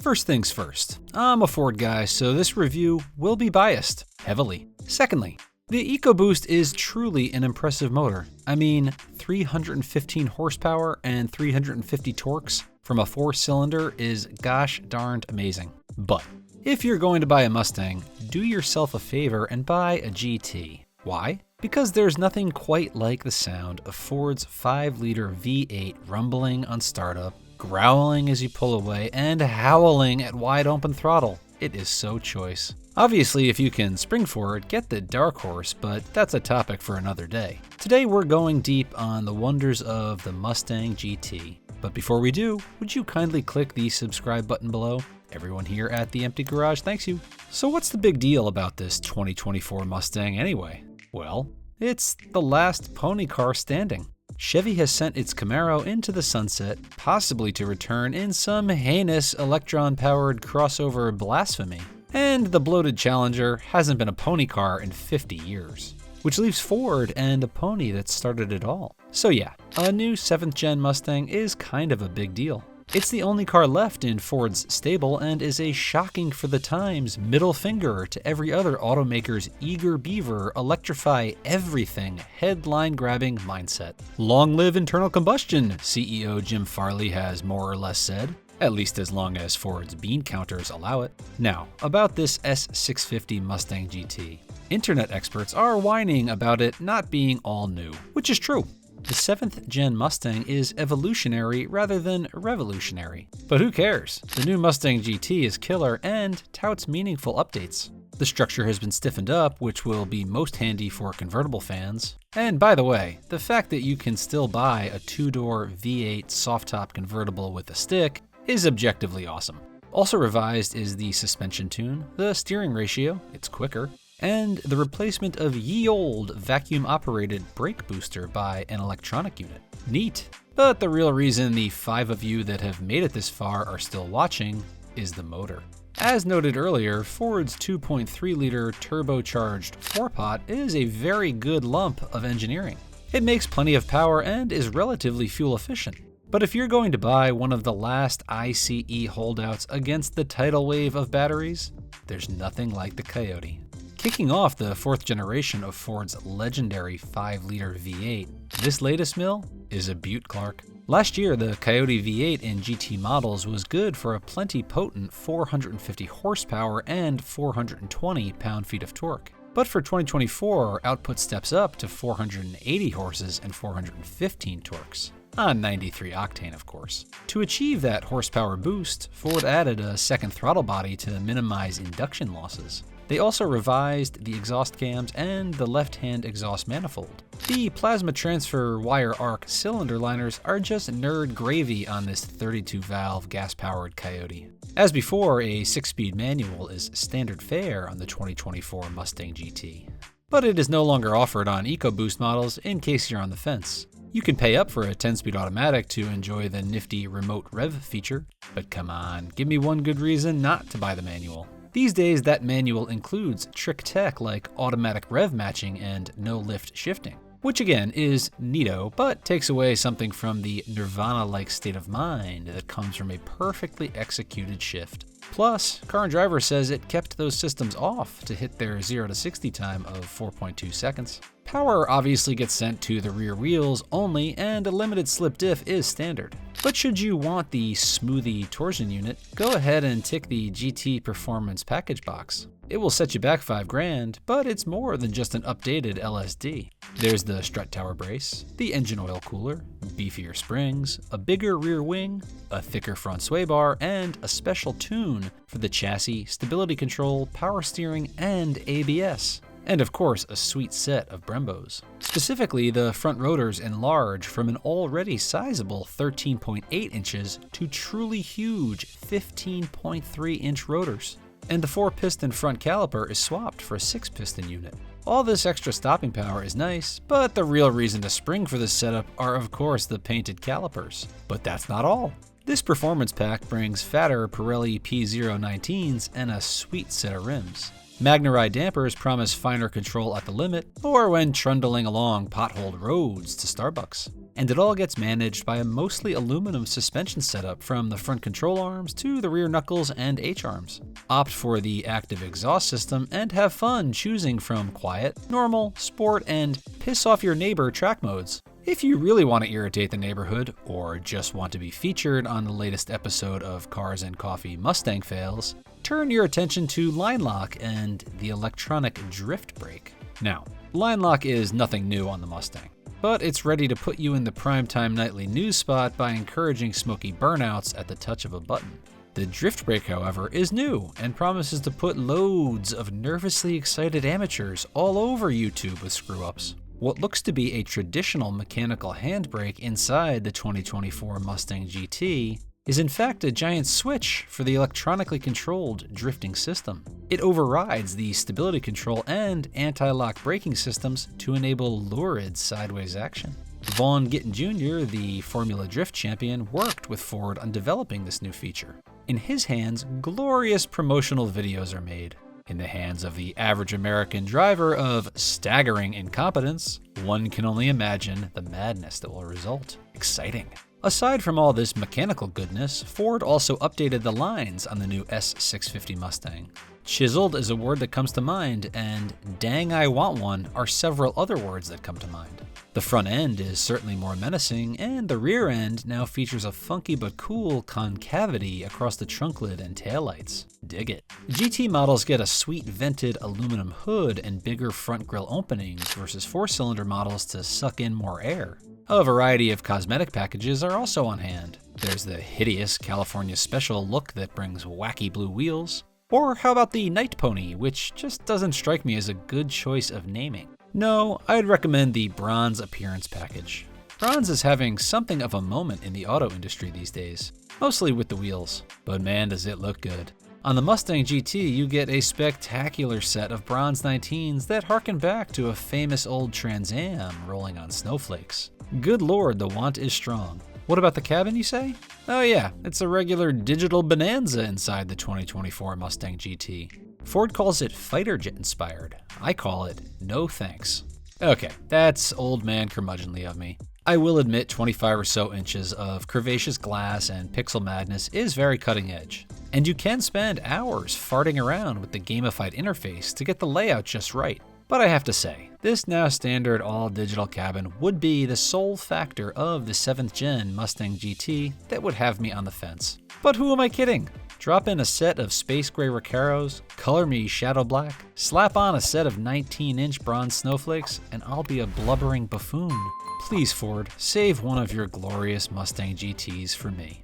First things first, I'm a Ford guy, so this review will be biased, heavily. Secondly, the EcoBoost is truly an impressive motor. I mean, 315 horsepower and 350 torques from a 4-cylinder is gosh darned amazing. But if you're going to buy a Mustang, do yourself a favor and buy a GT. Why? Because there's nothing quite like the sound of Ford's 5-liter V8 rumbling on startup, growling as you pull away, and howling at wide open throttle. It is so choice. Obviously, if you can spring for it, get the dark horse, but that's a topic for another day. Today we're going deep on the wonders of the Mustang GT. But before we do, would you kindly click the subscribe button below? Everyone here at The Empty Garage thanks you. So what's the big deal about this 2024 Mustang anyway? Well, it's the last pony car standing. Chevy has sent its Camaro into the sunset, possibly to return in some heinous Electron-powered crossover blasphemy. And the bloated Challenger hasn't been a pony car in 50 years. Which leaves Ford and a pony that started it all. So yeah, a new 7th gen Mustang is kind of a big deal. It's the only car left in Ford's stable and is a shocking for the times middle finger to every other automaker's eager beaver, electrify everything, headline-grabbing mindset. Long live internal combustion, CEO Jim Farley has more or less said. At least as long as Ford's bean counters allow it. Now, about this S650 Mustang GT. Internet experts are whining about it not being all new, which is true. The 7th gen Mustang is evolutionary rather than revolutionary. But who cares? The new Mustang GT is killer and touts meaningful updates. The structure has been stiffened up, which will be most handy for convertible fans. And by the way, the fact that you can still buy a 2-door V8 soft-top convertible with a stick is objectively awesome. Also revised is the suspension tune, the steering ratio, it's quicker, and the replacement of ye old vacuum-operated brake booster by an electronic unit. Neat. But the real reason the 5 of you that have made it this far are still watching is the motor. As noted earlier, Ford's 2.3-liter turbocharged 4-pot is a very good lump of engineering. It makes plenty of power and is relatively fuel efficient. But if you're going to buy one of the last ICE holdouts against the tidal wave of batteries, there's nothing like the Coyote. Kicking off the 4th generation of Ford's legendary 5-liter V8, this latest mill is a Butte Clark. Last year, the Coyote V8 in GT models was good for a plenty potent 450 horsepower and 420 pound-feet of torque. But for 2024, output steps up to 480 horses and 415 torques. On 93 octane, of course. To achieve that horsepower boost, Ford added a second throttle body to minimize induction losses. They also revised the exhaust cams and the left-hand exhaust manifold. The plasma transfer wire arc cylinder liners are just nerd gravy on this 32-valve gas-powered Coyote. As before, a 6-speed manual is standard fare on the 2024 Mustang GT. But it is no longer offered on EcoBoost models in case you're on the fence. You can pay up for a 10-speed automatic to enjoy the nifty remote rev feature, but come on, give me one good reason not to buy the manual. These days, that manual includes trick tech like automatic rev matching and no-lift shifting, which again is neato, but takes away something from the nirvana-like state of mind that comes from a perfectly executed shift. Plus, Car and Driver says it kept those systems off to hit their 0 to 60 time of 4.2 seconds. Power obviously gets sent to the rear wheels only, and a limited slip diff is standard. But should you want the smoothie torsion unit, go ahead and tick the GT Performance package box. It will set you back $5,000, but it's more than just an updated LSD. There's the strut tower brace, the engine oil cooler, beefier springs, a bigger rear wing, a thicker front sway bar, and a special tune for the chassis, stability control, power steering, and ABS. And of course, a sweet set of Brembos. Specifically, the front rotors enlarge from an already sizable 13.8 inches to truly huge 15.3-inch rotors. And the 4-piston front caliper is swapped for a 6-piston unit. All this extra stopping power is nice, but the real reason to spring for this setup are of course the painted calipers. But that's not all. This performance pack brings fatter Pirelli P019s and a sweet set of rims. Magnerai dampers promise finer control at the limit or when trundling along potholed roads to Starbucks. And it all gets managed by a mostly aluminum suspension setup from the front control arms to the rear knuckles and H-arms. Opt for the active exhaust system and have fun choosing from quiet, normal, sport, and piss off your neighbor track modes. If you really want to irritate the neighborhood, or just want to be featured on the latest episode of Cars and Coffee Mustang Fails, turn your attention to line lock and the electronic drift brake. Now, line lock is nothing new on the Mustang, but it's ready to put you in the primetime nightly news spot by encouraging smoky burnouts at the touch of a button. The drift brake, however, is new and promises to put loads of nervously excited amateurs all over YouTube with screw-ups. What looks to be a traditional mechanical handbrake inside the 2024 Mustang GT is in fact a giant switch for the electronically controlled drifting system. It overrides the stability control and anti-lock braking systems to enable lurid sideways action. Vaughn Gittin Jr., the Formula Drift champion, worked with Ford on developing this new feature. In his hands, glorious promotional videos are made. In the hands of the average American driver of staggering incompetence, one can only imagine the madness that will result. Exciting. Aside from all this mechanical goodness, Ford also updated the lines on the new S650 Mustang. Chiseled is a word that comes to mind, and dang I want one are several other words that come to mind. The front end is certainly more menacing, and the rear end now features a funky but cool concavity across the trunk lid and taillights. Dig it. GT models get a sweet vented aluminum hood and bigger front grille openings versus 4-cylinder models to suck in more air. A variety of cosmetic packages are also on hand. There's the hideous California Special look that brings wacky blue wheels. Or how about the Night Pony, which just doesn't strike me as a good choice of naming. No, I'd recommend the Bronze Appearance package. Bronze is having something of a moment in the auto industry these days, mostly with the wheels, but man does it look good. On the Mustang GT, you get a spectacular set of bronze 19s that harken back to a famous old Trans Am rolling on snowflakes. Good lord, the want is strong. What about the cabin, you say? Oh yeah, it's a regular digital bonanza inside the 2024 Mustang GT. Ford calls it fighter jet inspired. I call it no thanks. Okay, that's old man curmudgeonly of me. I will admit 25 or so inches of curvaceous glass and pixel madness is very cutting edge. And you can spend hours farting around with the gamified interface to get the layout just right. But I have to say, this now standard all-digital cabin would be the sole factor of the 7th gen Mustang GT that would have me on the fence. But who am I kidding? Drop in a set of space gray Recaros, color me shadow black, slap on a set of 19-inch bronze snowflakes, and I'll be a blubbering buffoon. Please, Ford, save one of your glorious Mustang GTs for me.